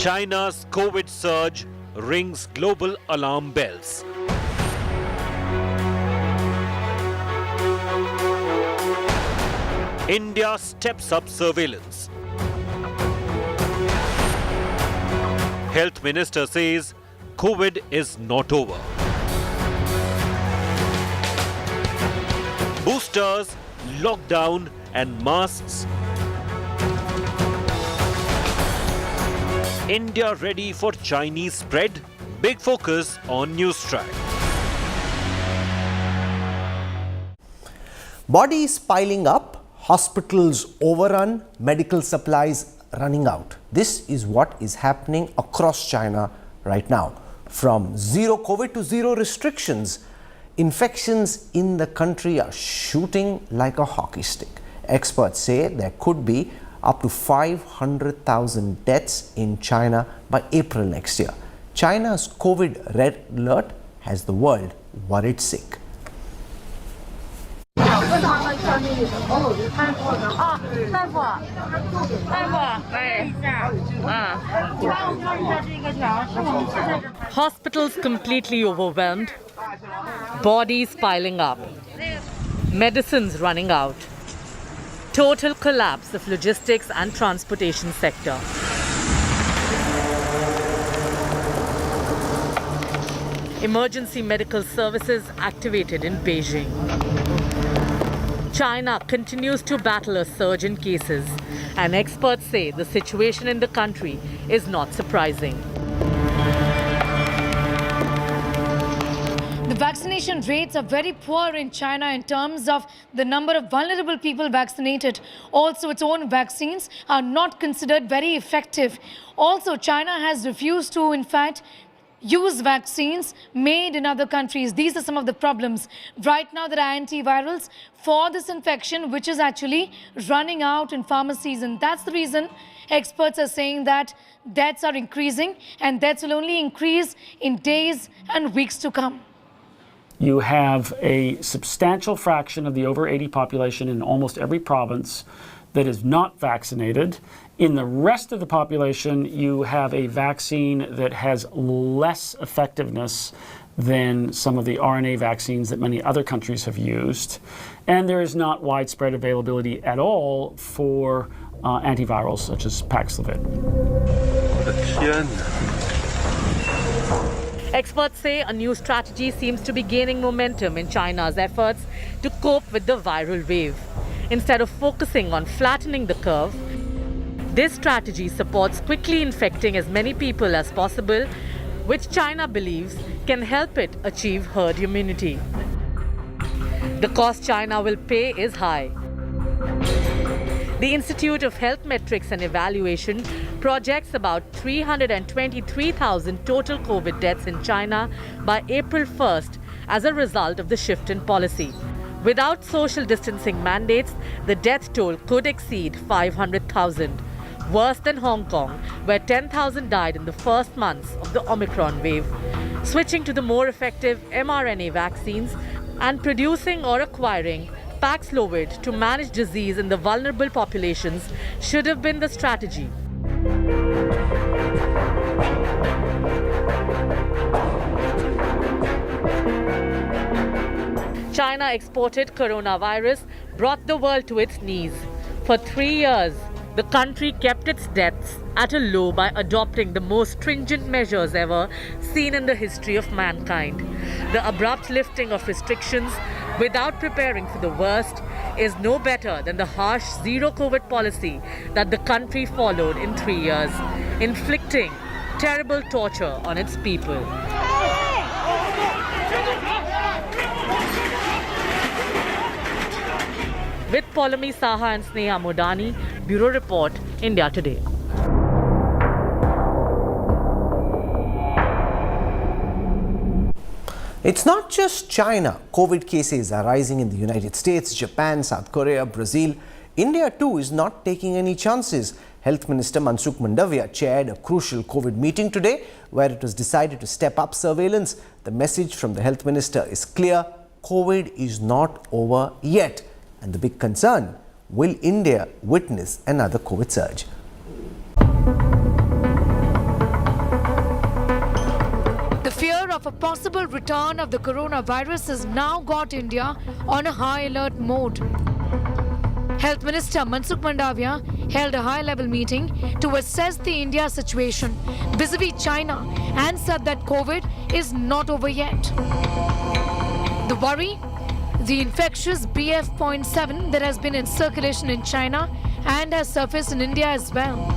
China's COVID surge rings global alarm bells. India steps up surveillance. Health Minister says COVID is not over. Boosters, lockdown and masks. India ready for Chinese spread? Big focus on Newstrack. Bodies piling up, hospitals overrun, medical supplies running out. This is what is happening across China right now. From zero COVID to zero restrictions, infections in the country are shooting like a hockey stick. Experts say there could be up to 500,000 deaths in China by April next year. China's COVID red alert has the world worried sick. Hospitals completely overwhelmed, bodies piling up, medicines running out, total collapse of logistics and transportation sector. Emergency medical services activated in Beijing. China continues to battle a surge in cases, and experts say the situation in the country is not surprising. The vaccination rates are very poor in China in terms of the number of vulnerable people vaccinated. Also, its own vaccines are not considered very effective. Also, China has refused to, in fact, use vaccines made in other countries. These are some of the problems. Right now, there are antivirals for this infection, which is actually running out in pharmacies. And that's the reason experts are saying that deaths are increasing, and deaths will only increase in days and weeks to come. You have a substantial fraction of the over 80 population in almost every province that is not vaccinated. In the rest of the population, you have a vaccine that has less effectiveness than some of the RNA vaccines that many other countries have used. And there is not widespread availability at all for antivirals such as Paxlovid. Experts say a new strategy seems to be gaining momentum in China's efforts to cope with the viral wave. Instead of focusing on flattening the curve, this strategy supports quickly infecting as many people as possible, which China believes can help it achieve herd immunity. The cost China will pay is high. The Institute of Health Metrics and Evaluation projects about 323,000 total COVID deaths in China by April 1st as a result of the shift in policy. Without social distancing mandates, the death toll could exceed 500,000. Worse than Hong Kong, where 10,000 died in the first months of the Omicron wave. Switching to the more effective mRNA vaccines and producing or acquiring Paxlovid to manage disease in the vulnerable populations should have been the strategy. China exported coronavirus, brought the world to its knees. For 3 years, the country kept its deaths at a low by adopting the most stringent measures ever seen in the history of mankind. The abrupt lifting of restrictions without preparing for the worst is no better than the harsh zero COVID policy that the country followed in 3 years, inflicting terrible torture on its people. With Polami Saha and Sneha Modani, Bureau Report, India Today. It's not just China. COVID cases are rising in the United States, Japan, South Korea, Brazil. India too is not taking any chances. Health Minister Mansukh Mandavia chaired a crucial COVID meeting today where it was decided to step up surveillance. The message from the Health Minister is clear: COVID is not over yet. And the big concern, will India witness another COVID surge? fear of a possible return of the coronavirus has now got India on a high alert mode. Health Minister Mansukh Mandavia held a high-level meeting to assess the India situation vis-a-vis China and said that COVID is not over yet. The worry? The infectious BF.7 that has been in circulation in China and has surfaced in India as well.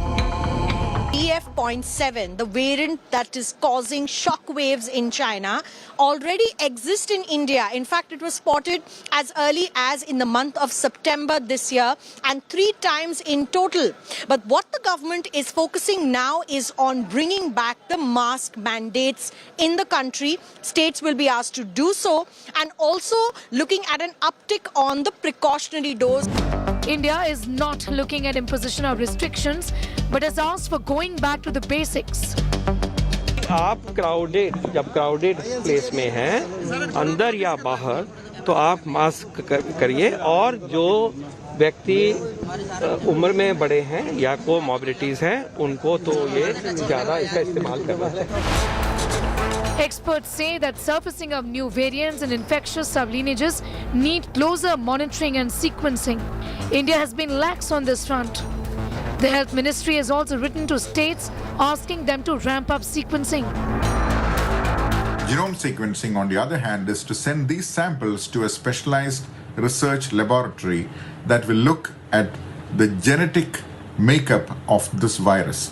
BF.7, the variant that is causing shockwaves in China, already exists in India. In fact, it was spotted as early as in the month of September this year, and 3 times in total. But what the government is focusing now is on bringing back the mask mandates in the country. States will be asked to do so, and also looking at an uptick on the precautionary dose. India is not looking at imposition of restrictions, but has asked for going back to the basics. आप जब crowded place में हैं अंदर या बाहर तो आप mask करिए और जो व्यक्ति उम्र में बड़े हैं या कोमॉर्बिडिटीज हैं उनको तो ये ज़्यादा इसका इस्तेमाल करना चाहिए. Experts say that surfacing of new variants and infectious sublineages need closer monitoring and sequencing. India has been lax on this front. The Health Ministry has also written to states asking them to ramp up sequencing. Genome sequencing, on the other hand, is to send these samples to a specialized research laboratory that will look at the genetic makeup of this virus.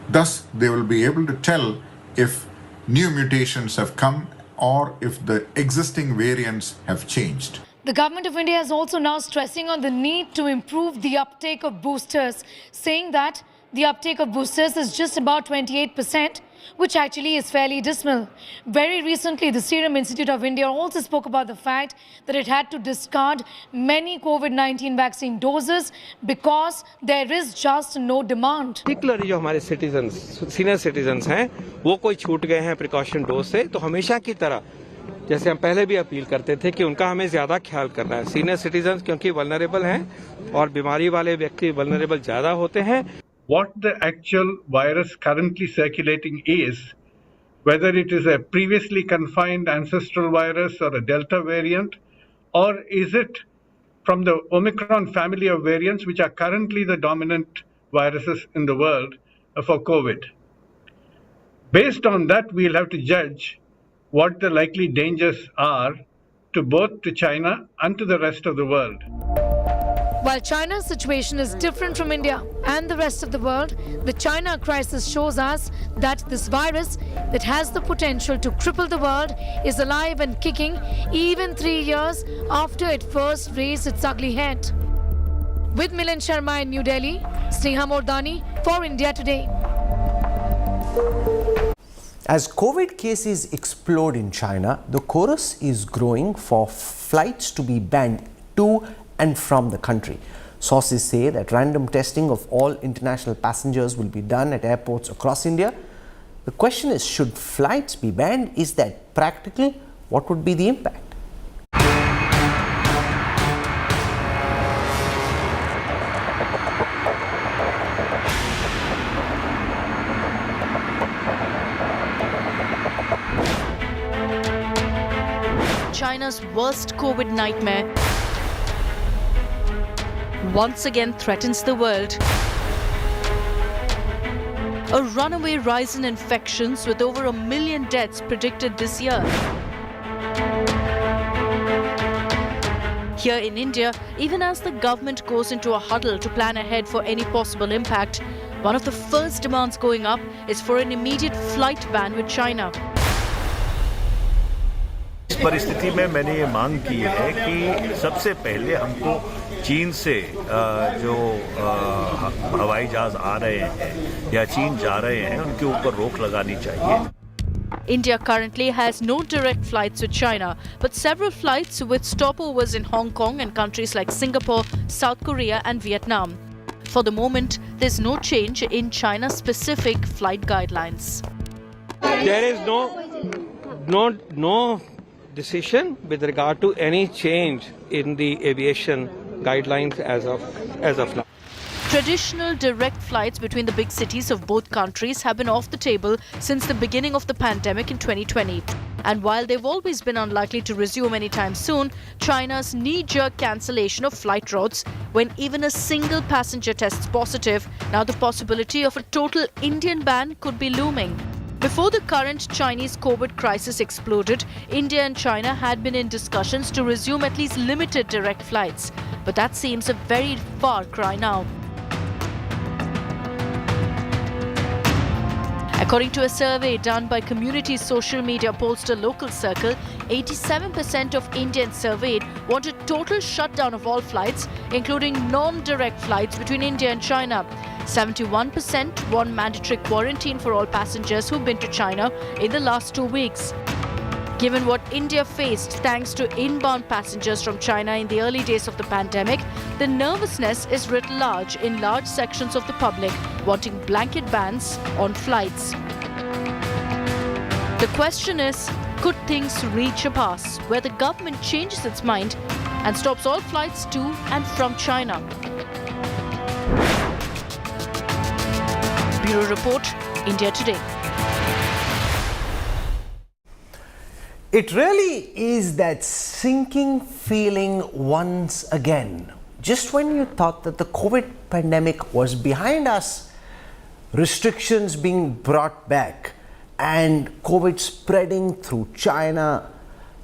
Thus, they will be able to tell if new mutations have come or if the existing variants have changed. The government of India is also now stressing on the need to improve the uptake of boosters, saying that the uptake of boosters is just about 28%, which actually is fairly dismal. Very recently, the Serum Institute of India also spoke about the fact that it had to discard many COVID-19 vaccine doses because there is just no demand. Particularly जो हमारे citizens, senior citizens हैं, वो कोई छूट गए हैं precaution dose से, तो हमेशा की तरह जैसे हम पहले भी अपील करते थे कि उनका हमें ज़्यादा ख्याल करना है. सीनियर सिटीजन्स क्योंकि वल्नरेबल हैं और बीमारी वाले व्यक्ति वल्नरेबल ज़्यादा होते हैं. What the actual virus currently circulating is, whether it is a previously confined ancestral virus or a Delta variant, or is it from the Omicron family of variants which are currently the dominant viruses in the world for COVID. Based on that, we'll have to judge what the likely dangers are to both to China and to the rest of the world. While China's situation is different from India and the rest of the world, the China crisis shows us that this virus that has the potential to cripple the world is alive and kicking even 3 years after it first raised its ugly head. With Milan Sharma in New Delhi, Sneha Mordani for India Today. As COVID cases explode in China, the chorus is growing for flights to be banned to and from the country. Sources say that random testing of all international passengers will be done at airports across India. The question is, should flights be banned? Is that practical? What would be the impact? China's worst COVID nightmare once again threatens the world. A runaway rise in infections with over 1 million deaths predicted this year. Here in India, even as the government goes into a huddle to plan ahead for any possible impact, one of the first demands going up is for an immediate flight ban with China. इस परिस्थिति में मैंने ये मांग की है कि सबसे पहले हमको चीन से जो हवाई जहाज आ रहे हैं या चीन जा रहे हैं उनके ऊपर रोक लगानी चाहिए. India currently has no direct flights with China, but several flights with stopovers in Hong Kong and countries like Singapore, South Korea and Vietnam. For the moment, there's no change in China-specific flight guidelines. There is no decision with regard to any change in the aviation guidelines as of now. Traditional direct flights between the big cities of both countries have been off the table since the beginning of the pandemic in 2020. And while they've always been unlikely to resume anytime soon, China's knee-jerk cancellation of flight routes when even a single passenger tests positive, now the possibility of a total Indian ban could be looming. Before the current Chinese COVID crisis exploded, India and China had been in discussions to resume at least limited direct flights. But that seems a very far cry now. According to a survey done by community social media pollster Local Circle, 87% of Indians surveyed want a total shutdown of all flights, including non-direct flights between India and China. 71% want mandatory quarantine for all passengers who've been to China in the last 2 weeks. Given what India faced thanks to inbound passengers from China in the early days of the pandemic, the nervousness is writ large in large sections of the public wanting blanket bans on flights. The question is, could things reach a pass where the government changes its mind and stops all flights to and from China? Bureau Report, India Today. It really is that sinking feeling once again. Just when you thought that the COVID pandemic was behind us, restrictions being brought back and COVID spreading through China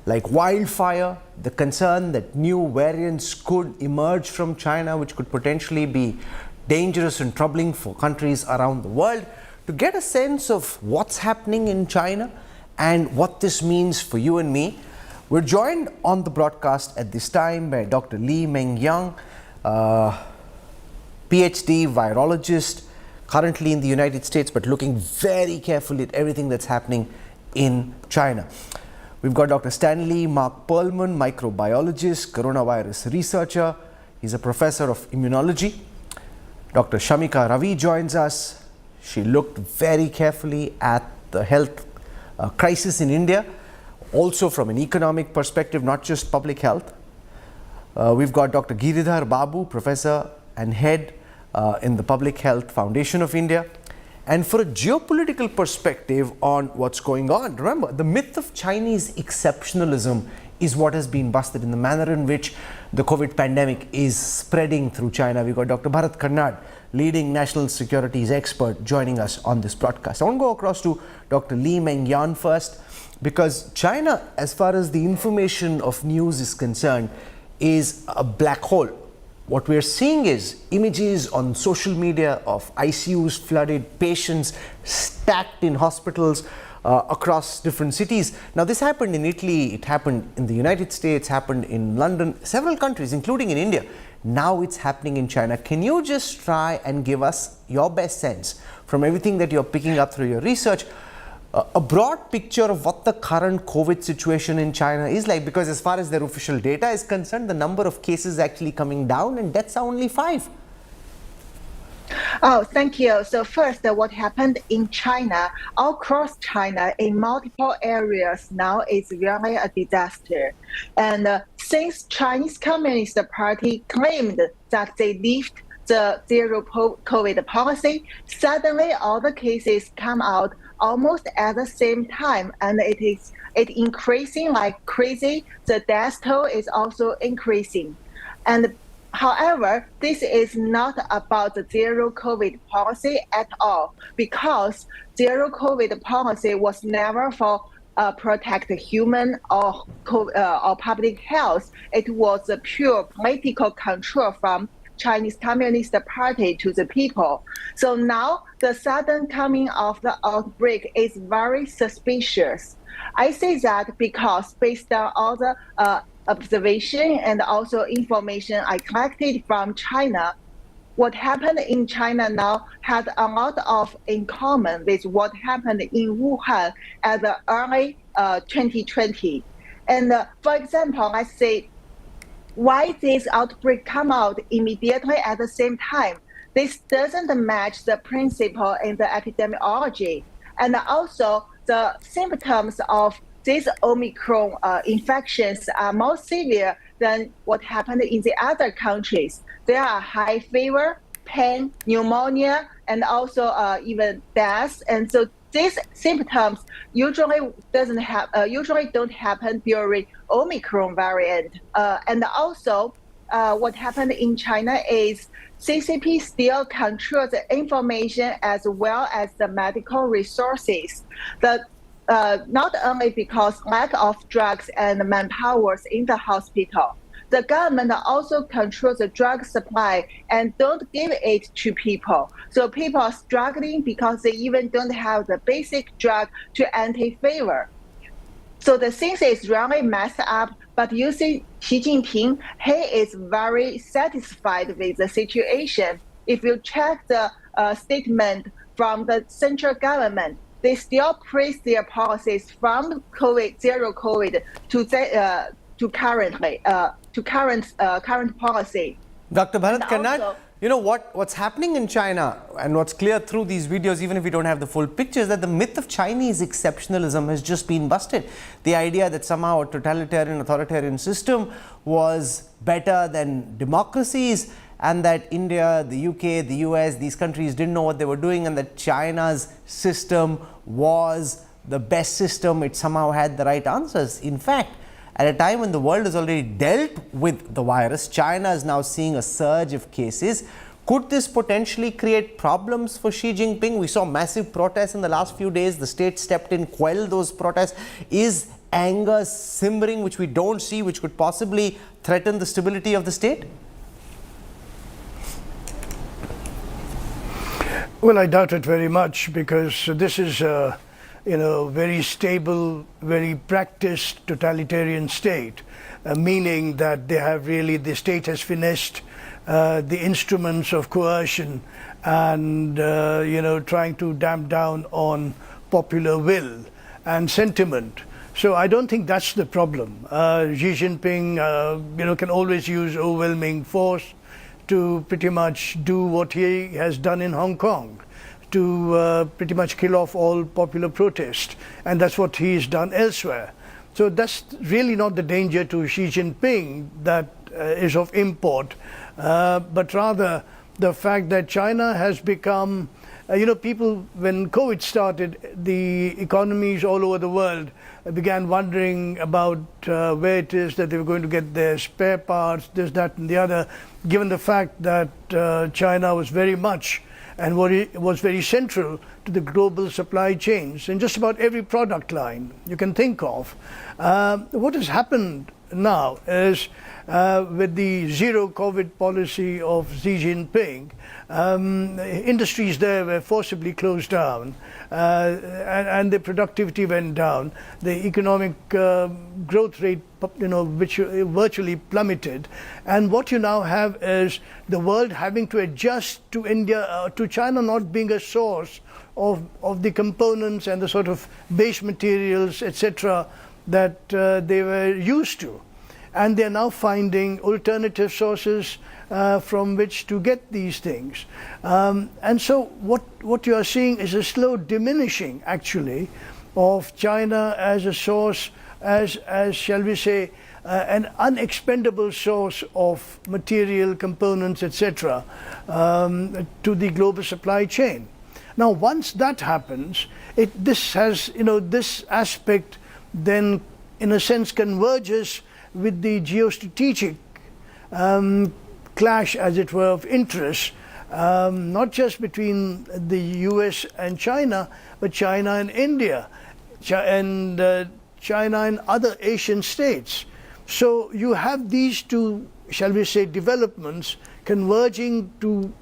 like wildfire, the concern that new variants could emerge from China which could potentially be dangerous and troubling for countries around the world, to get a sense of what's happening in China and what this means for you and me. We're joined on the broadcast at this time by Dr. Li Mengyang, PhD virologist, currently in the United States, but looking very carefully at everything that's happening in China. We've got Dr. Stanley Mark Perlman, microbiologist, coronavirus researcher. He's a professor of immunology. Dr. Shamika Ravi joins us. She looked very carefully at the health crisis in India, also from an economic perspective, not just public health. We've got Dr. Giridhar Babu, professor and head in the Public Health Foundation of India. And for a geopolitical perspective on what's going on, remember, the myth of Chinese exceptionalism is what has been busted in the manner in which the COVID pandemic is spreading through China. We've got Dr. Bharat Karnad, leading national securities expert, joining us on this broadcast. I want to go across to Dr. Li Mengyang first, because China, as far as the information of news is concerned, is a black hole. What we're seeing is images on social media of ICUs flooded, patients stacked in hospitals across different cities. Now, this happened in Italy, it happened in the United States, happened in London, several countries, including in India. Now it's happening in China. Can you just try and give us your best sense from everything that you're picking up through your research, a broad picture of what the current COVID situation in China is like? Because as far as their official data is concerned, the number of cases actually coming down and deaths are only 5. Oh, thank you. So first, what happened in China, all across China, in multiple areas now is really a disaster. And since Chinese Communist Party claimed that they lift the zero COVID policy, suddenly all the cases come out almost at the same time, and it increasing like crazy. The death toll is also increasing. And however, this is not about the zero COVID policy at all, because zero COVID policy was never for protect human or public health. It was a pure political control from Chinese Communist Party to the people. So now the sudden coming of the outbreak is very suspicious. I say that because based on all the observation and also information I collected from China, what happened in China now had a lot of in common with what happened in Wuhan at the early 2020. And for example, let's say why this outbreak come out immediately at the same time. This doesn't match the principle in the epidemiology. And also the symptoms of these Omicron infections are more severe than what happened in the other countries. There are high fever, pain, pneumonia, and also even death. And so these symptoms usually don't happen during Omicron variant. And also, what happened in China is CCP still controls the information as well as the medical resources. Not only because lack of drugs and manpower in the hospital, the government also controls the drug supply and don't give it to people. So people are struggling because they even don't have the basic drug to anti-fever. So the thing is really messed up, but you see Xi Jinping, he is very satisfied with the situation. If you check the statement from the central government, they still praise their policies from COVID, zero COVID to current policy. Dr. Bharat Kannad, you know what's happening in China and what's clear through these videos, even if we don't have the full picture, is that the myth of Chinese exceptionalism has just been busted. The idea that somehow a totalitarian, authoritarian system was better than democracies, and that India, the UK, the US, these countries didn't know what they were doing, and that China's system was the best system, it somehow had the right answers. In fact, at a time when the world has already dealt with the virus, China is now seeing a surge of cases. Could this potentially create problems for Xi Jinping? We saw massive protests in the last few days. The state stepped in, quelled those protests. Is anger simmering, which we don't see, which could possibly threaten the stability of the state? Well, I doubt it very much, because this is very stable, very practiced totalitarian state, meaning that they have really, the state has finessed the instruments of coercion and, trying to damp down on popular will and sentiment. So I don't think that's the problem. Xi Jinping, can always use overwhelming force to pretty much do what he has done in Hong Kong, to pretty much kill off all popular protest, and that's what he's done elsewhere. So that's really not the danger to Xi Jinping that is of import, but rather the fact that China has become, people, when COVID started, the economies all over the world began wondering about where it is that they were going to get their spare parts, this, that, and the other, given the fact that China was very much and was very central to the global supply chains in just about every product line you can think of. What has happened now is with the zero COVID policy of Xi Jinping, industries there were forcibly closed down, and the productivity went down. The economic growth rate, which virtually plummeted. And what you now have is the world having to adjust to India, to China not being a source of the components and the sort of base materials, etc., that they were used to. And they're now finding alternative sources from which to get these things. And so what you are seeing is a slow diminishing, actually, of China as a source, as shall we say, an unexpendable source of material components, etc., to the global supply chain. Now, once that happens, this aspect then, in a sense, converges with the geostrategic clash, as it were, of interests, not just between the US and China, but China and India, and China and other Asian states. So you have these two, shall we say, developments converging to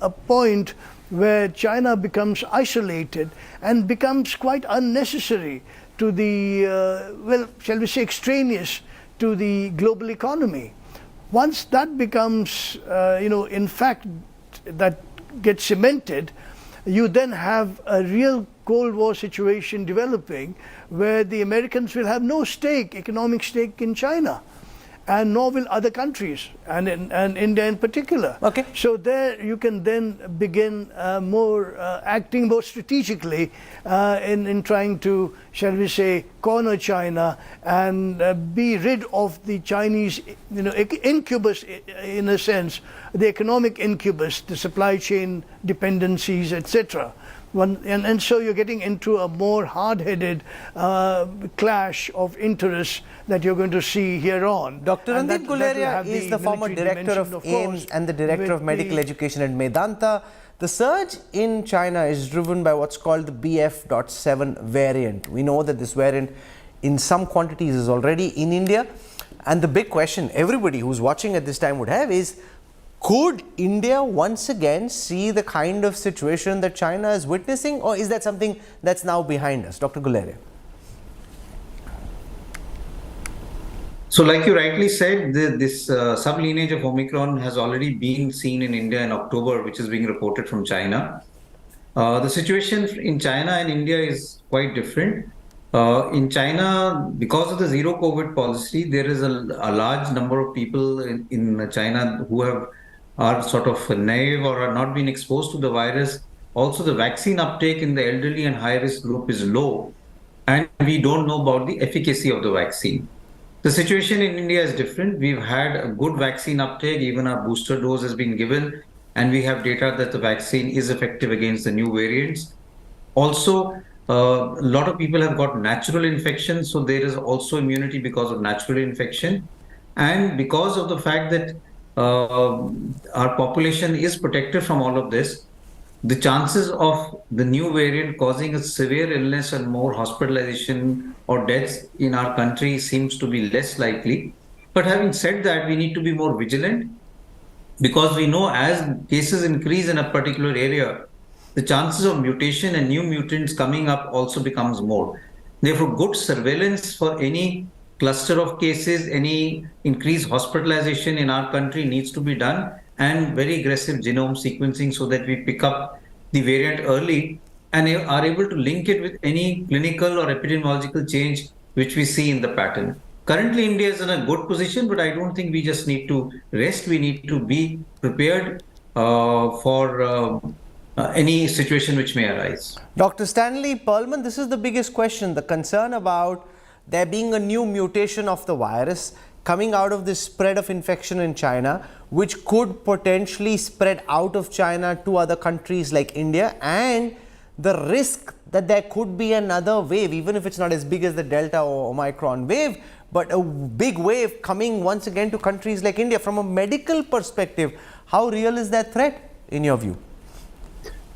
a point where China becomes isolated and becomes quite unnecessary to the, shall we say, extraneous to the global economy. Once that becomes, in fact, that gets cemented, you then have a real Cold War situation developing where the Americans will have no economic stake in China, and nor will other countries, and India in particular. Okay. So there you can then begin acting more strategically in trying to, shall we say, corner China and be rid of the Chinese, incubus, in a sense, the economic incubus, the supply chain dependencies, etc. And so you're getting into a more hard-headed clash of interests that you're going to see here on. Dr. Randeep Guleria is the former director of AIIMS and the director of medical education at Medanta. The surge in China is driven by what's called the BF.7 variant. We know that this variant in some quantities is already in India. And the big question everybody who's watching at this time would have is, could India once again see the kind of situation that China is witnessing, or is that something that's now behind us? Dr. Guleria. So like you rightly said, this sublineage of Omicron has already been seen in India in October, which is being reported from China. The situation in China and India is quite different. In China, because of the zero COVID policy, there is a large number of people in China who are sort of naive or are not being exposed to the virus. Also, the vaccine uptake in the elderly and high-risk group is low, and we don't know about the efficacy of the vaccine. The situation in India is different. We've had a good vaccine uptake, even our booster dose has been given, and we have data that the vaccine is effective against the new variants. Also, a lot of people have got natural infection, so there is also immunity because of natural infection. And because of the fact that our population is protected from all of this, the chances of the new variant causing a severe illness and more hospitalization or deaths in our country seems to be less likely. But having said that, we need to be more vigilant, because we know as cases increase in a particular area, the chances of mutation and new mutants coming up also becomes more. Therefore, good surveillance for any cluster of cases, any increased hospitalization in our country needs to be done, and very aggressive genome sequencing so that we pick up the variant early and are able to link it with any clinical or epidemiological change which we see in the pattern. Currently, India is in a good position, but I don't think we just need to rest. We need to be prepared for any situation which may arise. Dr. Stanley Perlman, this is the biggest question, the concern about there being a new mutation of the virus coming out of this spread of infection in China, which could potentially spread out of China to other countries like India, and the risk that there could be another wave, even if it's not as big as the Delta or Omicron wave, but a big wave coming once again to countries like India. From a medical perspective, how real is that threat in your view?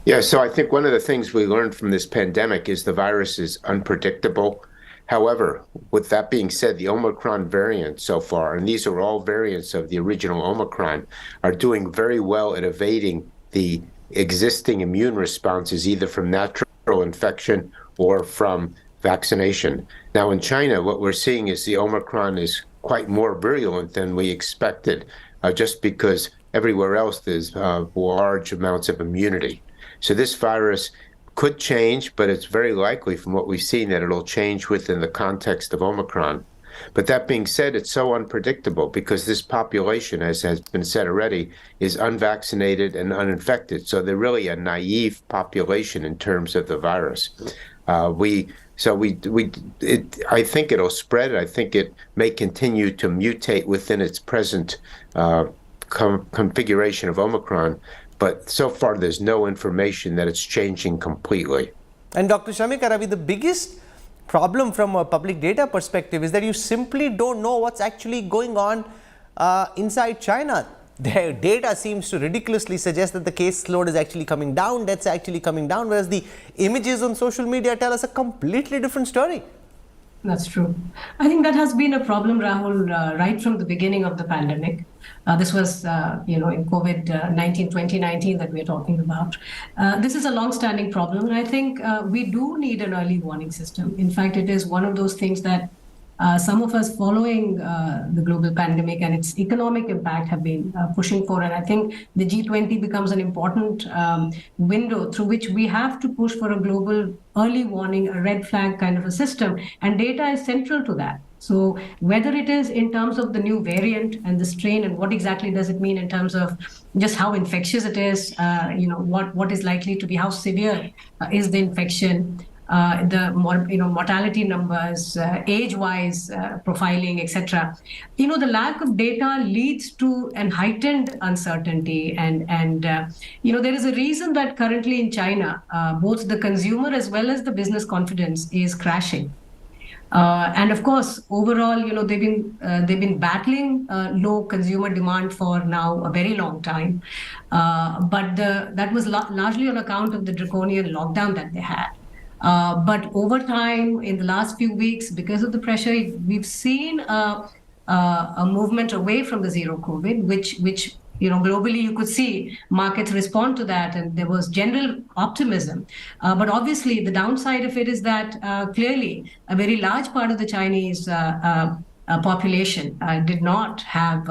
Yeah, so I think one of the things we learned from this pandemic is the virus is unpredictable. However, with that being said, the Omicron variant so far, and these are all variants of the original Omicron, are doing very well at evading the existing immune responses, either from natural infection or from vaccination. Now in China, what we're seeing is the Omicron is quite more virulent than we expected, just because everywhere else there's large amounts of immunity. So this virus could change, but it's very likely from what we've seen that it'll change within the context of Omicron. But that being said, it's so unpredictable because this population, as has been said already, is unvaccinated and uninfected. So they're really a naive population in terms of the virus. I think it'll spread. I think it may continue to mutate within its present configuration of Omicron. But so far, there's no information that it's changing completely. And Dr. Shamika Ravi, the biggest problem from a public data perspective is that you simply don't know what's actually going on inside China. Their data seems to ridiculously suggest that the case load is actually coming down, deaths are actually coming down, whereas the images on social media tell us a completely different story. That's true. I think that has been a problem, Rahul, right from the beginning of the pandemic. This was, in COVID-19, 2019 that we're talking about. This is a long-standing problem, and I think we do need an early warning system. In fact, it is one of those things that some of us following the global pandemic and its economic impact have been pushing for. And I think the G20 becomes an important window through which we have to push for a global early warning, a red flag kind of a system. And data is central to that. So whether it is in terms of the new variant and the strain and what exactly does it mean in terms of just how infectious it is, what is likely to be, how severe is the infection, the mortality numbers, age-wise profiling, etc. The lack of data leads to an heightened uncertainty, and there is a reason that currently in China, both the consumer as well as the business confidence is crashing. And of course, overall, they've been battling low consumer demand for now a very long time, but that was largely on account of the draconian lockdown that they had. But over time, in the last few weeks, because of the pressure, we've seen a movement away from the zero COVID, which globally you could see markets respond to that, and there was general optimism. But obviously, the downside of it is that clearly a very large part of the Chinese population did not have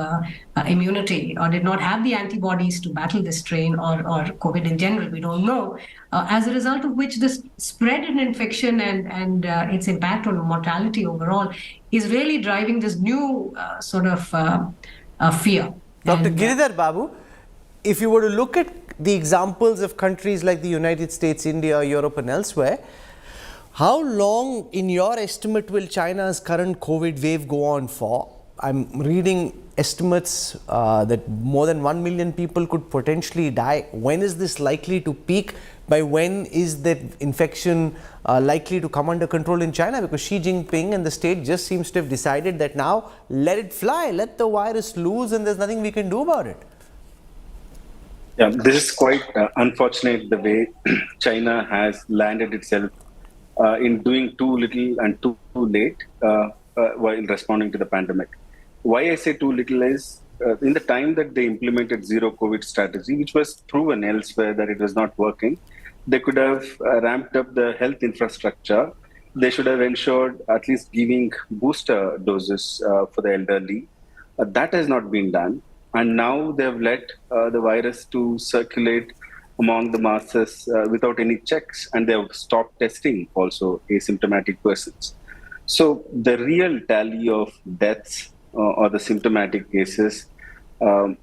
immunity or did not have the antibodies to battle this strain or COVID in general. We don't know. As a result of which, this spread in infection and its impact on mortality overall is really driving this new sort of fear. Dr. Giridhar Babu, if you were to look at the examples of countries like the United States, India, Europe and elsewhere, how long, in your estimate, will China's current COVID wave go on for? I'm reading estimates that more than 1 million people could potentially die. When is this likely to peak? By when is the infection likely to come under control in China? Because Xi Jinping and the state just seems to have decided that now let it fly, let the virus loose, and there's nothing we can do about it. Yeah, this is quite unfortunate the way China has landed itself in doing too little and too late while responding to the pandemic. Why I say too little is in the time that they implemented zero COVID strategy, which was proven elsewhere that it was not working, they could have ramped up the health infrastructure. They should have ensured at least giving booster doses for the elderly. That has not been done. And now they have let the virus to circulate among the masses without any checks, and they have stopped testing also asymptomatic persons. So the real tally of deaths or the symptomatic cases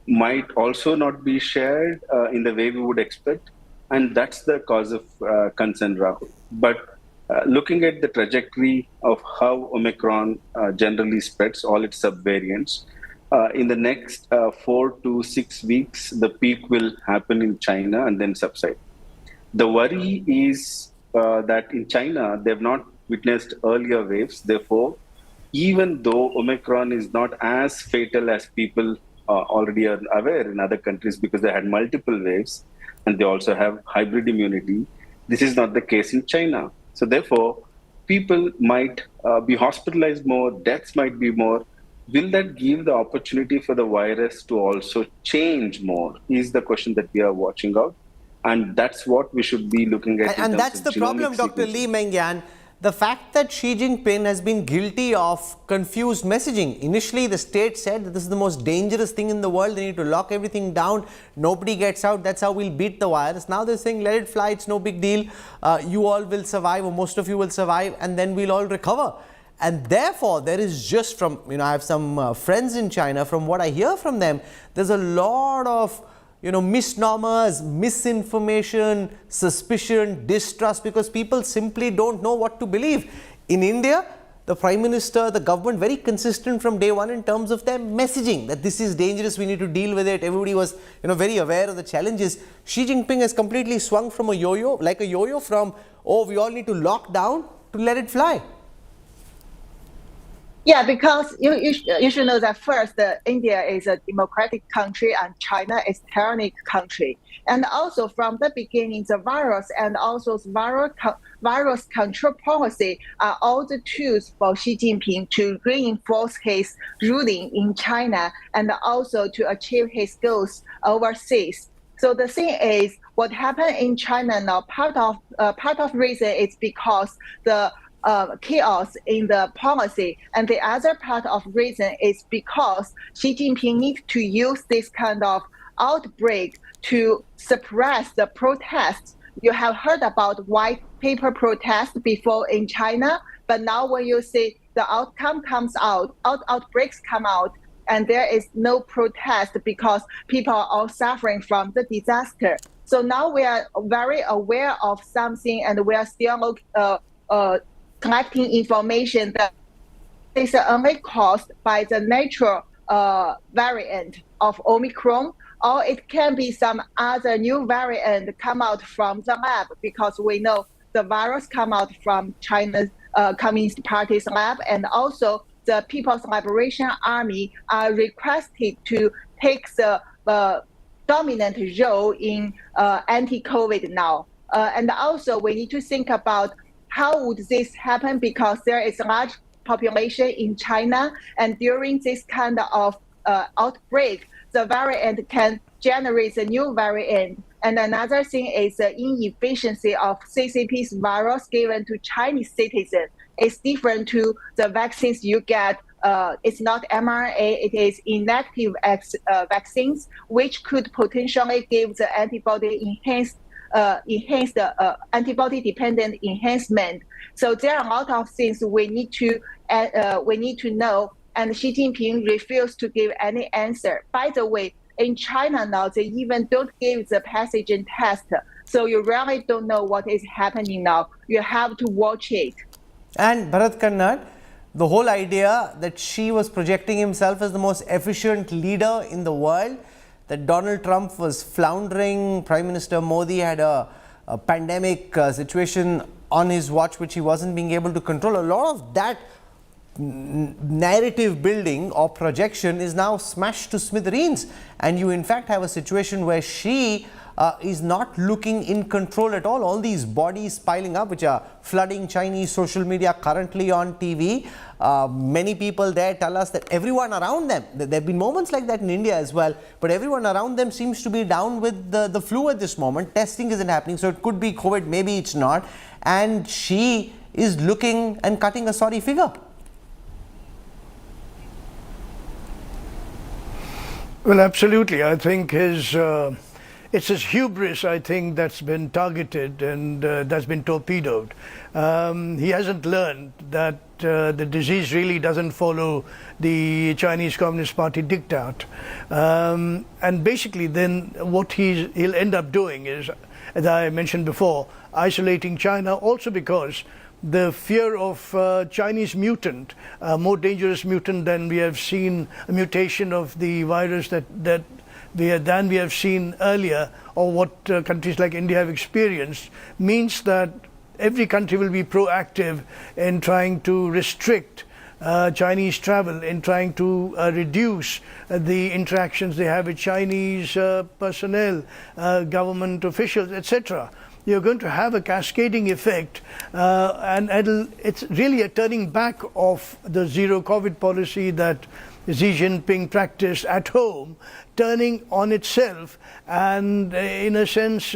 might also not be shared in the way we would expect, and that's the cause of concern, Rahul. But looking at the trajectory of how Omicron generally spreads, all its subvariants, in the next 4 to 6 weeks, the peak will happen in China and then subside. The worry is that in China, they have not witnessed earlier waves. Therefore, even though Omicron is not as fatal as people already are aware in other countries because they had multiple waves and they also have hybrid immunity, this is not the case in China. So therefore, people might be hospitalized more, deaths might be more. Will that give the opportunity for the virus to also change more is the question that we are watching out. And that's what we should be looking at. And that's the problem, Dr. Lee Mengyan. The fact that Xi Jinping has been guilty of confused messaging. Initially, the state said that this is the most dangerous thing in the world. They need to lock everything down. Nobody gets out. That's how we'll beat the virus. Now they're saying, let it fly. It's no big deal. You all will survive, or most of you will survive, and then we'll all recover. And therefore, there is just from, I have some friends in China, from what I hear from them, there's a lot of, misnomers, misinformation, suspicion, distrust, because people simply don't know what to believe. In India, the Prime Minister, the government, very consistent from day one in terms of their messaging, that this is dangerous, we need to deal with it. Everybody was, very aware of the challenges. Xi Jinping has completely swung from a yo-yo, like a yo-yo from, we all need to lock down, to let it fly. Yeah, because you should know that first, India is a democratic country and China is a tyrannic country. And also from the beginning, the virus and also virus control policy are all the tools for Xi Jinping to reinforce his ruling in China and also to achieve his goals overseas. So the thing is, what happened in China now, part of reason is because the chaos in the policy, and the other part of reason is because Xi Jinping needs to use this kind of outbreak to suppress the protests. You have heard about white paper protests before in China, but now when you see the outcome comes out, outbreaks come out, and there is no protest because people are all suffering from the disaster. So now we are very aware of something, and we are still collecting information that is only caused by the natural variant of Omicron, or it can be some other new variant come out from the lab, because we know the virus come out from China's Communist Party's lab, and also the People's Liberation Army are requested to take the dominant role in anti-COVID now. And also we need to think about how would this happen, because there is a large population in China, and during this kind of outbreak, the variant can generate a new variant. And another thing is the inefficiency of CCP's virus given to Chinese citizens. It's different to the vaccines you get. It's not mRNA, it is inactive vaccines, which could potentially give the antibody antibody-dependent enhancement. So there are a lot of things we need to know, and Xi Jinping refused to give any answer. By the way, in China now, they even don't give the pathogen test. So you really don't know what is happening now. You have to watch it. And Bharat Kannad, the whole idea that Xi was projecting himself as the most efficient leader in the world, that Donald Trump was floundering, Prime Minister Modi had a pandemic situation on his watch which he wasn't being able to control. A lot of that narrative building or projection is now smashed to smithereens, and you in fact have a situation where Xi is not looking in control at all. All these bodies piling up which are flooding Chinese social media currently on TV. Many people there tell us that everyone around them, there have been moments like that in India as well, but everyone around them seems to be down with the flu at this moment. Testing isn't happening, so it could be COVID, maybe it's not, and Xi is looking and cutting a sorry figure. Well, absolutely. I think it's his hubris, I think, that's been targeted and that's been torpedoed. He hasn't learned that the disease really doesn't follow the Chinese Communist Party diktat. And basically then what he'll end up doing is, as I mentioned before, isolating China, also because the fear of Chinese mutant, more dangerous mutant than we have seen, a mutation of the virus than we have seen earlier, or what countries like India have experienced, means that every country will be proactive in trying to restrict Chinese travel, in trying to reduce the interactions they have with Chinese personnel, government officials, etc. You're going to have a cascading effect, and it's really a turning back of the zero COVID policy that Xi Jinping practiced at home, turning on itself and in a sense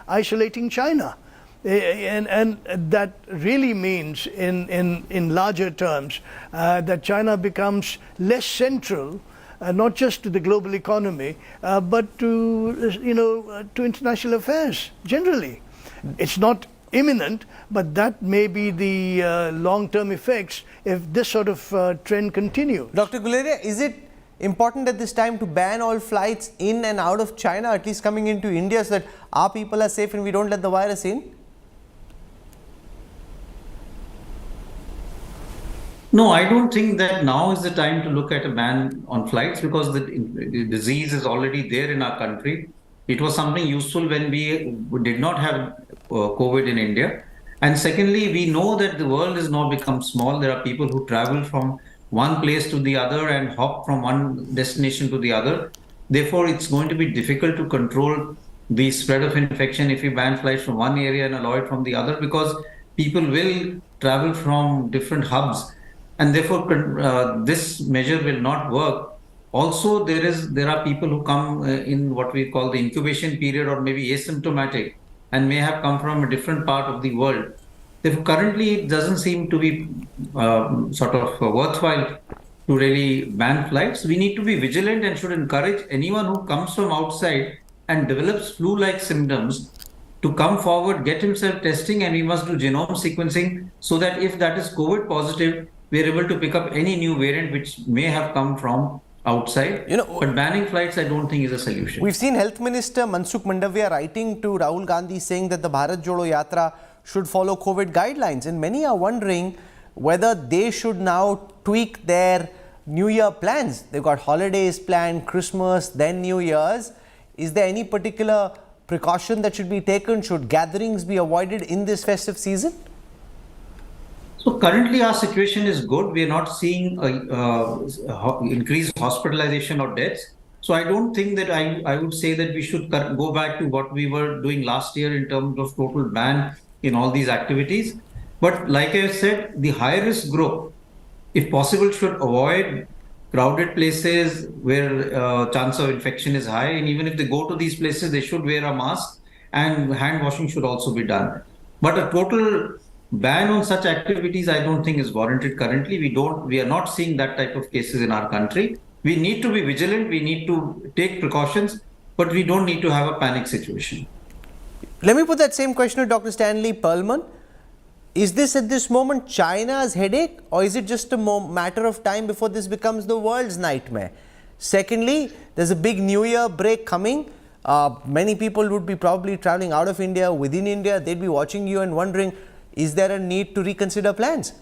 isolating China. And that really means in larger terms that China becomes less central, not just to the global economy, but to international affairs generally. It's not imminent, but that may be the long-term effects if this sort of trend continues. Dr. Guleria, is it important at this time to ban all flights in and out of China, at least coming into India, so that our people are safe and we don't let the virus in? No, I don't think that now is the time to look at a ban on flights, because the disease is already there in our country. It was something useful when we did not have COVID in India. And secondly, we know that the world has now become small. There are people who travel from one place to the other and hop from one destination to the other. Therefore, it's going to be difficult to control the spread of infection if you ban flights from one area and allow it from the other, because people will travel from different hubs. And therefore, this measure will not work. Also, there are people who come in what we call the incubation period, or maybe asymptomatic, and may have come from a different part of the world. Therefore, currently, it doesn't seem to be worthwhile to really ban flights. We need to be vigilant and should encourage anyone who comes from outside and develops flu-like symptoms to come forward, get himself testing, and we must do genome sequencing so that if that is COVID positive, we are able to pick up any new variant which may have come from outside. But banning flights, I don't think is a solution. We've seen Health Minister Mansukh Mandavia writing to Rahul Gandhi saying that the Bharat Jodo Yatra should follow COVID guidelines. And many are wondering whether they should now tweak their New Year plans. They've got holidays planned, Christmas, then New Year's. Is there any particular precaution that should be taken? Should gatherings be avoided in this festive season? So currently our situation is good. We are not seeing increased hospitalization or deaths. So I don't think that I would say that we should go back to what we were doing last year in terms of total ban in all these activities. But like I said, the high risk group, if possible, should avoid crowded places where chance of infection is high. And even if they go to these places, they should wear a mask, and hand washing should also be done. But a total ban on such activities, I don't think is warranted currently. We are not seeing that type of cases in our country. We need to be vigilant. We need to take precautions, but we don't need to have a panic situation. Let me put that same question to Dr. Stanley Perlman. Is this at this moment China's headache, or is it just a matter of time before this becomes the world's nightmare? Secondly, there's a big New Year break coming. Many people would be probably traveling out of India, within India. They'd be watching you and wondering, is there a need to reconsider plans?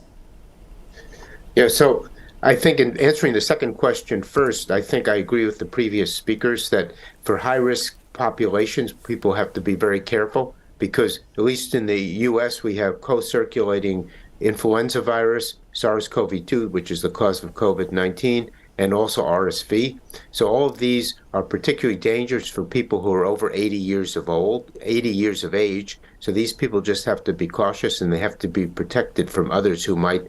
Yeah, so I think in answering the second question first, I think I agree with the previous speakers that for high-risk populations, people have to be very careful because at least in the U.S., we have co-circulating influenza virus, SARS-CoV-2, which is the cause of COVID-19, and also RSV. So all of these are particularly dangerous for people who are over 80 years of age. So these people just have to be cautious and they have to be protected from others who might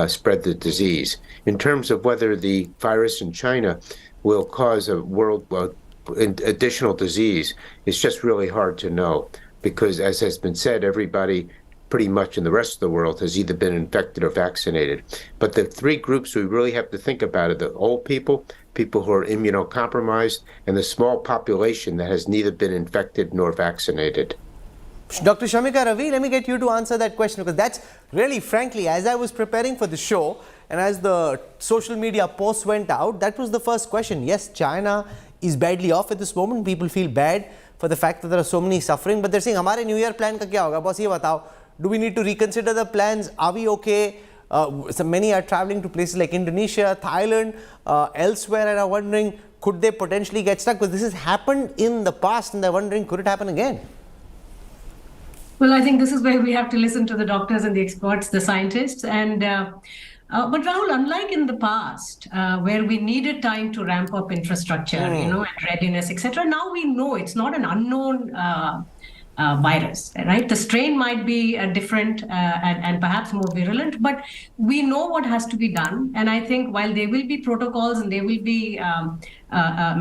spread the disease. In terms of whether the virus in China will cause a world additional disease, it's just really hard to know because, as has been said, everybody pretty much in the rest of the world has either been infected or vaccinated. But the three groups we really have to think about are the old people, people who are immunocompromised, and the small population that has neither been infected nor vaccinated. Dr. Shamika Ravi, let me get you to answer that question because that's really, frankly, as I was preparing for the show and as the social media posts went out, that was the first question. Yes, China is badly off at this moment. People feel bad for the fact that there are so many suffering, but they're saying, "Hamare New Year plan ka kya hoga? Boss, ye batao. Do we need to reconsider the plans? Are we okay?" So many are traveling to places like Indonesia, Thailand, elsewhere, and are wondering, could they potentially get stuck? Because this has happened in the past, and they're wondering, could it happen again? Well, I think this is where we have to listen to the doctors and the experts, the scientists. But Rahul, unlike in the past, where we needed time to ramp up infrastructure, and readiness, etc., now we know it's not an unknown virus, right? The strain might be different and perhaps more virulent, but we know what has to be done. And I think while there will be protocols and there will be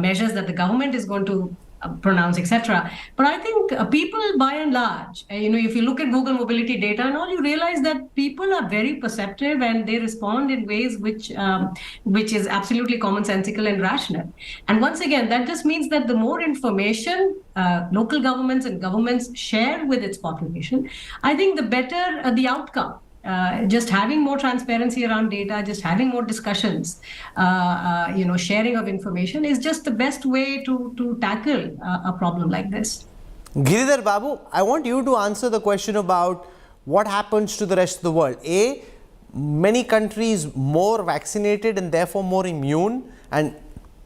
measures that the government is going to pronounce, etc. But I think people, by and large, if you look at Google mobility data and all, you realize that people are very perceptive and they respond in ways which is absolutely commonsensical and rational. And once again, that just means that the more information local governments and governments share with its population, I think the better the outcome. Just having more transparency around data, just having more discussions, sharing of information is just the best way to tackle a problem like this. Giridhar Babu, I want you to answer the question about what happens to the rest of the world. A, many countries more vaccinated and therefore more immune, and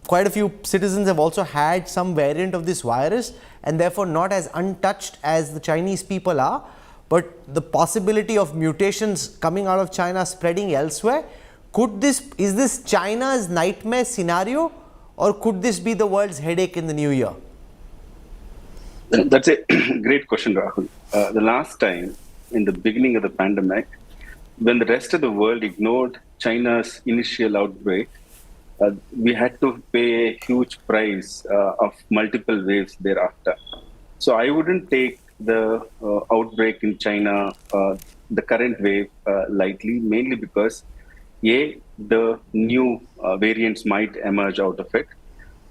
quite a few citizens have also had some variant of this virus and therefore not as untouched as the Chinese people are. But the possibility of mutations coming out of China spreading elsewhere, is this China's nightmare scenario, or could this be the world's headache in the new year? That's a great question, Rahul. The last time, in the beginning of the pandemic, when the rest of the world ignored China's initial outbreak, we had to pay a huge price of multiple waves thereafter. So I wouldn't take the outbreak in China, the current wave, lightly, mainly because A, the new variants might emerge out of it.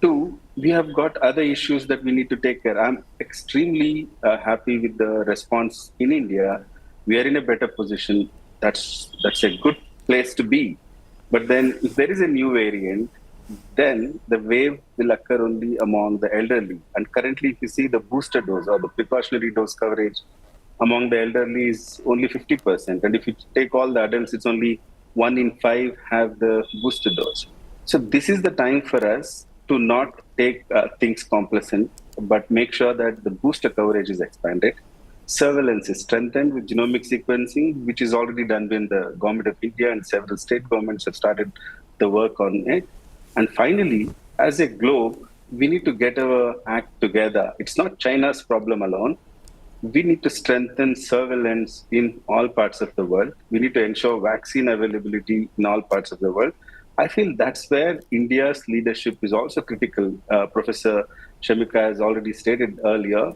Two, we have got other issues that we need to take care. I'm extremely happy with the response in India. We are in a better position. That's a good place to be. But then if there is a new variant, then the wave will occur only among the elderly. And currently, if you see the booster dose or the precautionary dose coverage among the elderly is only 50%. And if you take all the adults, it's only 1 in 5 have the booster dose. So this is the time for us to not take things complacent, but make sure that the booster coverage is expanded. Surveillance is strengthened with genomic sequencing, which is already done by the government of India, and several state governments have started the work on it. And finally, as a globe, we need to get our act together. It's not China's problem alone. We need to strengthen surveillance in all parts of the world. We need to ensure vaccine availability in all parts of the world. I feel that's where India's leadership is also critical. Professor Shamika has already stated earlier,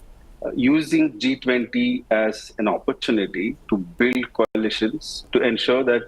using G20 as an opportunity to build coalitions to ensure that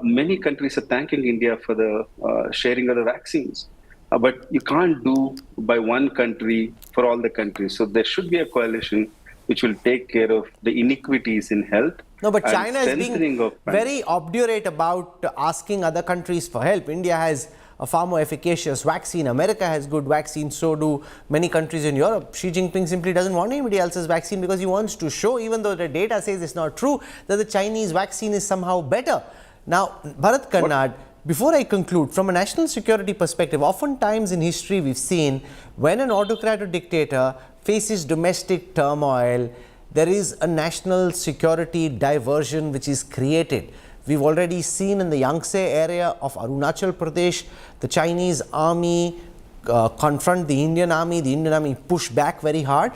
many countries are thanking India for the sharing of the vaccines. But you can't do by one country for all the countries. So there should be a coalition which will take care of the inequities in health. No, but China is being very obdurate about asking other countries for help. India has a far more efficacious vaccine. America has good vaccines, so do many countries in Europe. Xi Jinping simply doesn't want anybody else's vaccine because he wants to show, even though the data says it's not true, that the Chinese vaccine is somehow better. Now, Bharat Karnad, before I conclude, from a national security perspective, oftentimes in history we've seen when an autocrat or dictator faces domestic turmoil, there is a national security diversion which is created. We've already seen in the Yangtze area of Arunachal Pradesh, the Chinese army confront the Indian army push back very hard.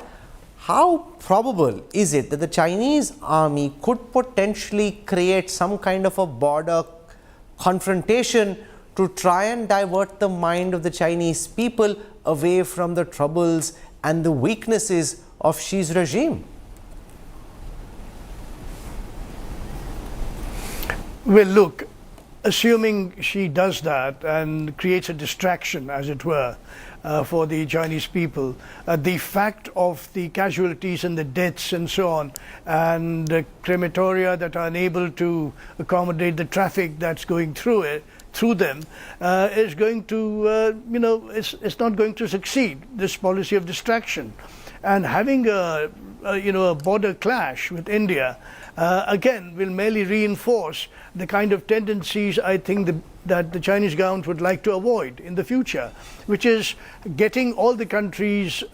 How probable is it that the Chinese army could potentially create some kind of a border confrontation to try and divert the mind of the Chinese people away from the troubles and the weaknesses of Xi's regime? Well, look, assuming she does that and creates a distraction, as it were, for the Chinese people, the fact of the casualties and the deaths and so on, and crematoria that are unable to accommodate the traffic that's going through them, is going to, it's not going to succeed, this policy of distraction. And having a border clash with India, again, will merely reinforce the kind of tendencies I think that the Chinese government would like to avoid in the future, which is getting all the countries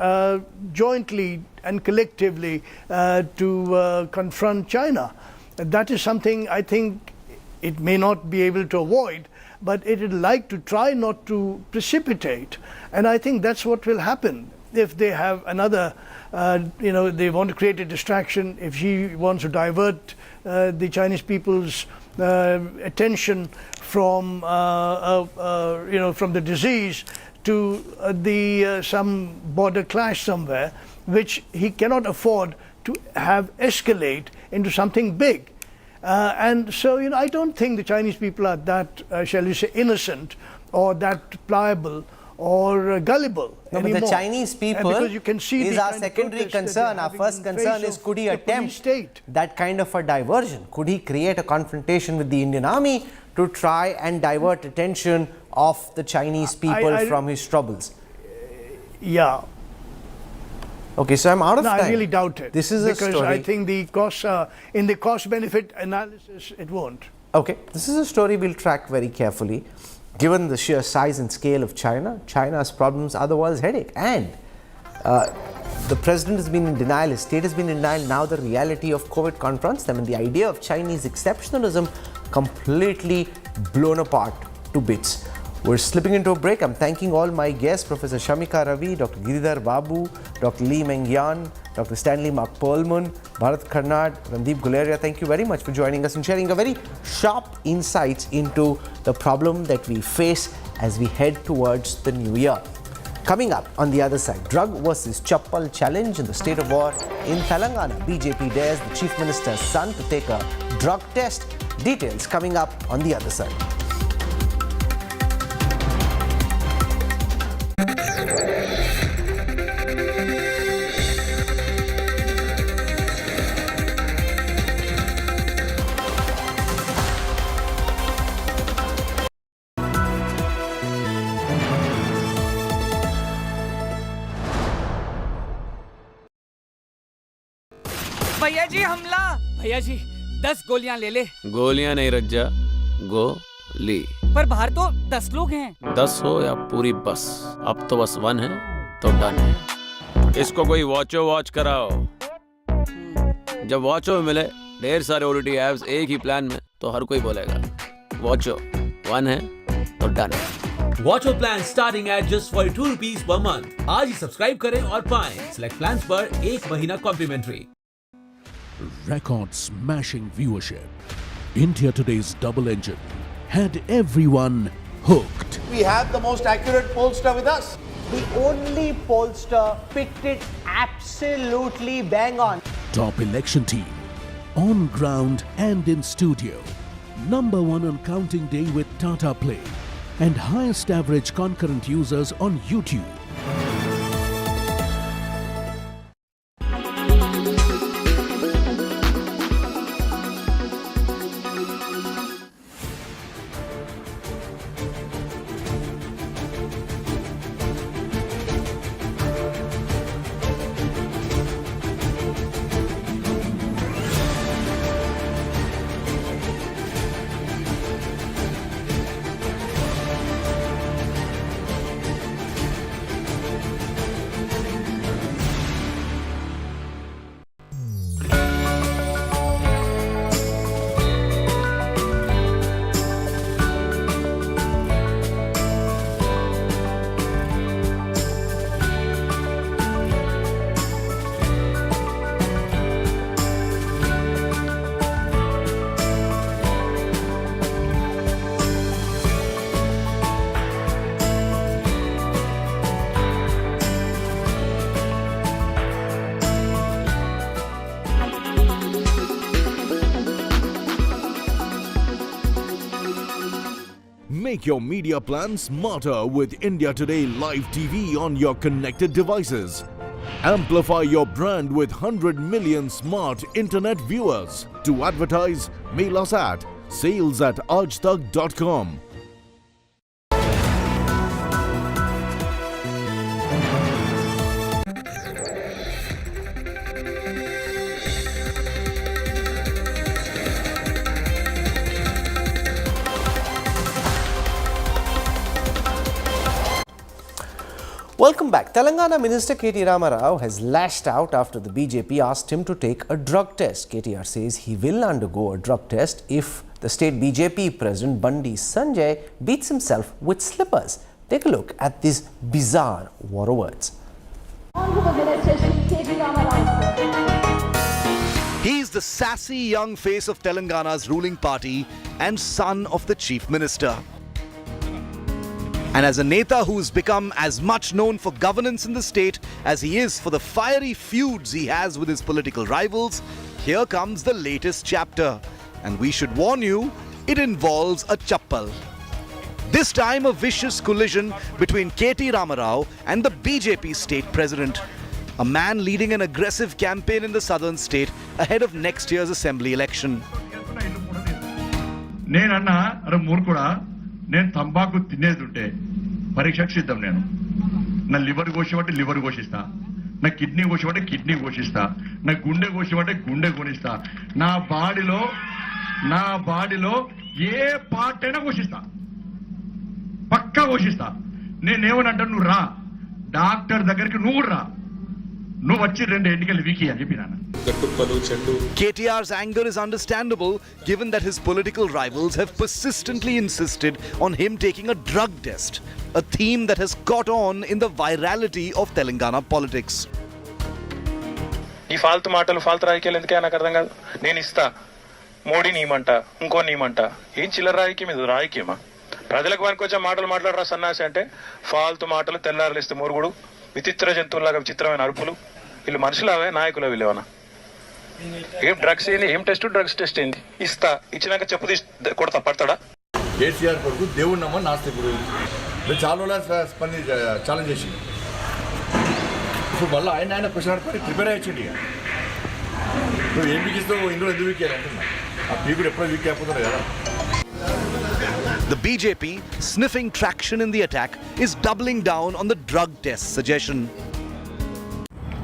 jointly and collectively to confront China. That is something I think it may not be able to avoid, but it would like to try not to precipitate. And I think that's what will happen if they have another, they want to create a distraction, if she wants to divert the Chinese people's attention from, from the disease to some border clash somewhere, which he cannot afford to have escalate into something big. And so, I don't think the Chinese people are that, shall we say, innocent or that pliable or gullible anymore. But the Chinese people is our secondary concern. Our first concern is, could he attempt that kind of a diversion? Could he create a confrontation with the Indian army to try and divert attention of the Chinese people from his troubles? Yeah. Okay, so I'm out of time. I really doubt it. This is a story. Because I think the costs in the cost-benefit analysis, it won't. Okay, this is a story we'll track very carefully. Given the sheer size and scale of China, China's problems are the world's headache. And the president has been in denial, his state has been in denial. Now the reality of COVID confronts them, and the idea of Chinese exceptionalism completely blown apart to bits. We're slipping into a break. I'm thanking all my guests, Professor Shamika Ravi, Dr. Giridhar Babu, Dr. Lee Meng-Yan, Dr. Stanley Mark Perlman, Bharat Karnad, Randeep Guleria. Thank you very much for joining us and sharing a very sharp insights into the problem that we face as we head towards the new year. Coming up on the other side, drug versus chappal challenge in the state of war in Telangana. BJP dares the Chief Minister's son to take a drug test. Details coming up on the other side. भैया जी हमला। भैया जी 10 गोलियां ले ले। गोलियां नहीं रज्जा, गोली। पर बाहर तो 10 लोग हैं। 10 हो या पूरी बस, अब तो बस 1 है तो डन है। इसको कोई वॉच कराओ। जब वॉचो में मिले ढेर सारे OTT ऐप्स एक ही प्लान में तो हर कोई बोलेगा वॉचो 1 है तो डन है। Watcho plan starting at just 42 rupees per month. आज ही सब्सक्राइब करें और पाएं सिलेक्ट प्लान्स पर 1 महीना complementary. Record smashing viewership. India Today's double engine had everyone hooked. We have the most accurate pollster with us. The only pollster picked it absolutely bang on. Top election team, on ground and in studio. Number 1 on counting day with Tata Play. And highest average concurrent users on YouTube. Make your media plan smarter with India Today Live TV on your connected devices. Amplify your brand with 100 million smart internet viewers. To advertise, mail us at sales@aajtak.com. Welcome back. Telangana Minister K.T. Ramarao has lashed out after the BJP asked him to take a drug test. KTR says he will undergo a drug test if the state BJP President Bandi Sanjay beats himself with slippers. Take a look at this bizarre war of words. He is the sassy young face of Telangana's ruling party and son of the Chief Minister. And as a Neta who's become as much known for governance in the state as he is for the fiery feuds he has with his political rivals, here comes the latest chapter. And we should warn you, it involves a chappal. This time a vicious collision between K.T. Ramarao and the BJP state president. A man leading an aggressive campaign in the southern state ahead of next year's assembly election. నేను తంబాకు తినేది ఉంటే పరీక్షకు సిద్ధం. నేను నా liver కోసేవాటే liver కోసిస్తా, నా kidney కోసేవాటే kidney కోసిస్తా, నా గుండె కోసేవాటే గుండె కొనిస్తా. నా బాడీలో ఏ పార్ట్ అయినా కోసిస్తా, పక్కా కోసిస్తా. నేనేమనంటా, నువ్వు రా డాక్టర్ దగ్గరికి, నువ్వు రా, నువ్వు వచ్చి 2 ఎన్నికలు వీకి అని చెప్పినాను. KTR's anger is understandable given that his political rivals have persistently insisted on him taking a drug test, a theme that has caught on in the virality of Telangana politics. ఈ ఫాల్తు మాటలు ఫాల్తు రాజకీయాలు ఎందుకే నాకు అర్థం కాదు. నేను ఇస్తా, మోడీని ఇమ్మంట, ఇంకోని ఇమ్మంట. ఏం చిల్లర రాజకీయం ఇది? రాజకీయమా? ప్రజలకు వానికి వచ్చే మాటలు మాట్లాడరా సన్నాసి అంటే ఫాల్తు మాటలు, తెల్లారలిస్తే మురుగుడు, విచిత్ర జంతువులాగా విచిత్రమైన అరుపులు. వీళ్ళు మనుషులవే, నాయకులు వీళ్ళేమన్నా? ఏం డ్రగ్స్ ఏంది? ఏం టెస్ట్? డ్రగ్స్ టెస్ట్ ఏంది? ఇస్తా, ఇచ్చినాక చెప్పు తీసి కొడతా, పడతాడా? కేసీఆర్ కొడుకు దేవుడు నమ్మని నాస్తికుడు. చాలా ఛాలెంజ్ చేసి ఇప్పుడు మళ్ళీ ఆయన క్వశ్చన్ అడుగుకొని ప్రిపేర్ అయ్యింది. ఇక నువ్వు ఏం బిగిస్తావు, ఇందులో ఎందుకు వీకేయాలి అంటున్నా. ఆ పీకుడు ఎప్పుడో వీక్ అయిపోతుంది కదా. The BJP, sniffing traction in the attack, is doubling down on the drug test suggestion.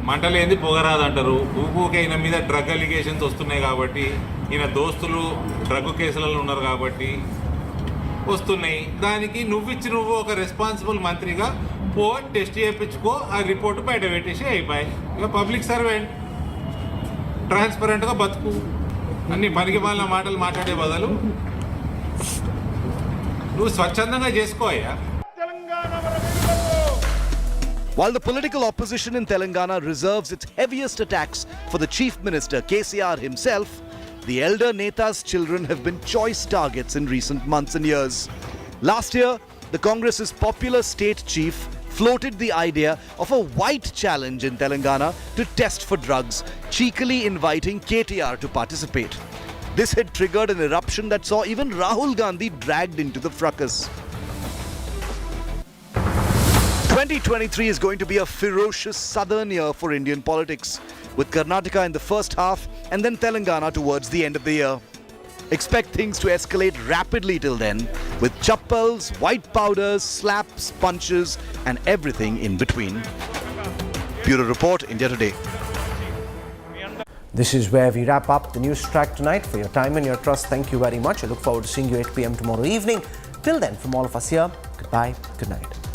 మంటలేంది పొగరాదంటారు. ఊకే ఈయన మీద డ్రగ్ అలిగేషన్స్ వస్తున్నాయి కాబట్టి, ఈయన దోస్తులు డ్రగ్ కేసులలో ఉన్నారు కాబట్టి వస్తున్నాయి. దానికి నువ్వు ఒక రెస్పాన్సిబుల్ మంత్రిగా పో, టెస్ట్ చేయించుకో, ఆ రిపోర్ట్ బయట పెట్టేసి అయిపోయి. ఇక పబ్లిక్ సర్వెంట్ ట్రాన్స్పరెంట్గా బతుకు. అన్ని పనికి వాళ్ళ మాటలు మాట్లాడే బదులు నువ్వు స్వచ్ఛందంగా చేసుకోయా. While the political opposition in Telangana reserves its heaviest attacks for the Chief Minister KCR himself, the elder Neta's children have been choice targets in recent months and years. Last year, the Congress's popular state chief floated the idea of a white challenge in Telangana to test for drugs, cheekily inviting KTR to participate. This had triggered an eruption that saw even Rahul Gandhi dragged into the fracas. 2023 is going to be a ferocious southern year for Indian politics, with Karnataka in the first half and then Telangana towards the end of the year. Expect things to escalate rapidly till then, with chappals, white powders, slaps, punches and everything in between. Bureau Report, India Today. This is where we wrap up the Newstrack tonight. For your time and your trust, thank you very much. I look forward to seeing you 8 p.m. tomorrow evening. Till then, from all of us here, goodbye, good night.